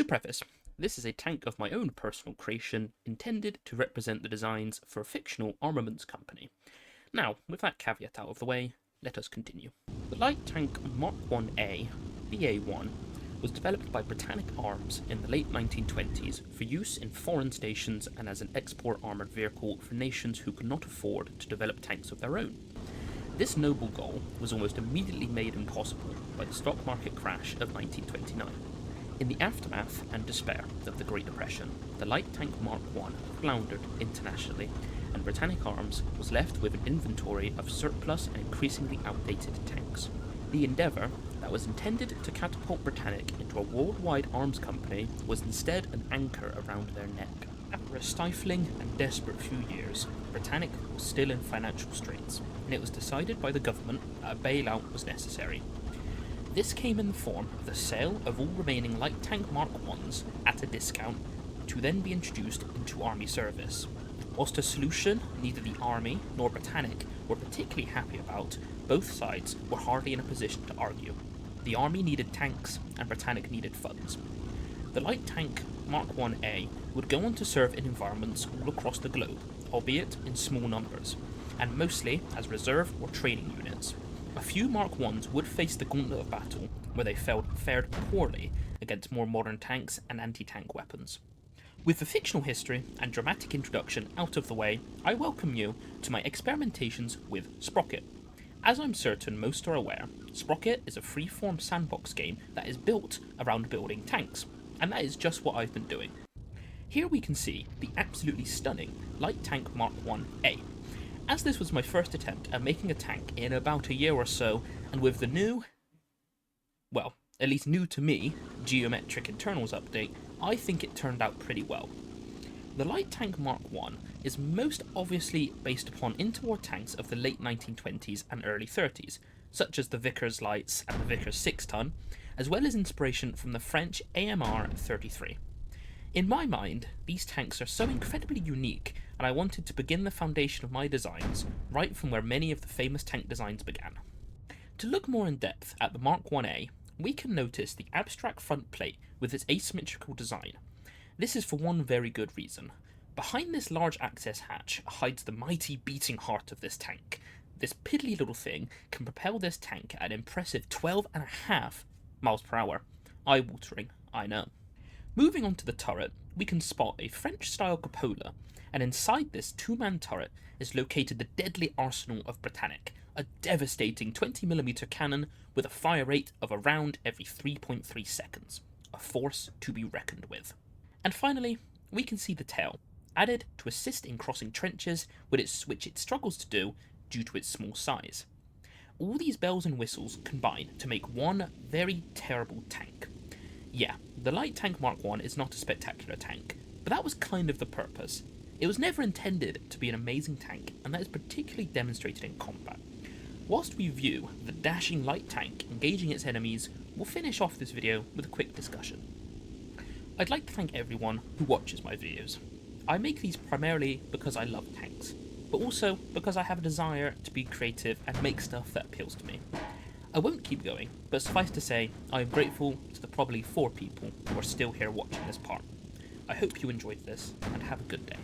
To preface, this is a tank of my own personal creation intended to represent the designs for a fictional armaments company. Now, with that caveat out of the way, let us continue. The light tank Mark 1A, BA1, was developed by Britannic Arms in the late 1920s for use in foreign stations and as an export armoured vehicle for nations who could not afford to develop tanks of their own. This noble goal was almost immediately made impossible by the stock market crash of 1929. In the aftermath and despair of the Great Depression, the light tank Mark I floundered internationally, and Britannic Arms was left with an inventory of surplus and increasingly outdated tanks. The endeavour that was intended to catapult Britannic into a worldwide arms company was instead an anchor around their neck. After a stifling and desperate few years, Britannic was still in financial straits, and it was decided by the government that a bailout was necessary. This came in the form of the sale of all remaining light tank Mark Is at a discount to then be introduced into army service. Whilst a solution neither the army nor Britannic were particularly happy about, both sides were hardly in a position to argue. The army needed tanks and Britannic needed funds. The light tank Mark 1A would go on to serve in environments all across the globe, albeit in small numbers, and mostly as reserve or training units. A few Mark Is would face the gauntlet of battle, where they fared poorly against more modern tanks and anti-tank weapons. With the fictional history and dramatic introduction out of the way, I welcome you to my experimentations with Sprocket. As I'm certain most are aware, Sprocket is a free-form sandbox game that is built around building tanks, and that is just what I've been doing. Here we can see the absolutely stunning light tank Mark 1A. As this was my first attempt at making a tank in about a year or so, and with the new, well, at least new to me, Geometric Internals update, I think it turned out pretty well. The light tank Mark I is most obviously based upon interwar tanks of the late 1920s and early 30s, such as the Vickers Lights and the Vickers 6-ton, as well as inspiration from the French AMR 33. In my mind, these tanks are so incredibly unique, and I wanted to begin the foundation of my designs right from where many of the famous tank designs began. To look more in depth at the Mark 1A, we can notice the abstract front plate with its asymmetrical design. This is for one very good reason. Behind this large access hatch hides the mighty beating heart of this tank. This piddly little thing can propel this tank at an impressive 12.5 miles per hour. Eye-watering, I know. Moving on to the turret, we can spot a French-style cupola, and inside this two-man turret is located the deadly arsenal of Britannic, a devastating 20mm cannon with a fire rate of a round every 3.3 seconds, a force to be reckoned with. And finally, we can see the tail, added to assist in crossing trenches, which it struggles to do due to its small size. All these bells and whistles combine to make one very terrible tank. Yeah, the light tank Mark I is not a spectacular tank, but that was kind of the purpose. It was never intended to be an amazing tank, and that is particularly demonstrated in combat. Whilst we view the dashing light tank engaging its enemies, we'll finish off this video with a quick discussion. I'd like to thank everyone who watches my videos. I make these primarily because I love tanks, but also because I have a desire to be creative and make stuff that appeals to me. I won't keep going, but suffice to say, I am grateful to the probably 4 people who are still here watching this part. I hope you enjoyed this, and have a good day.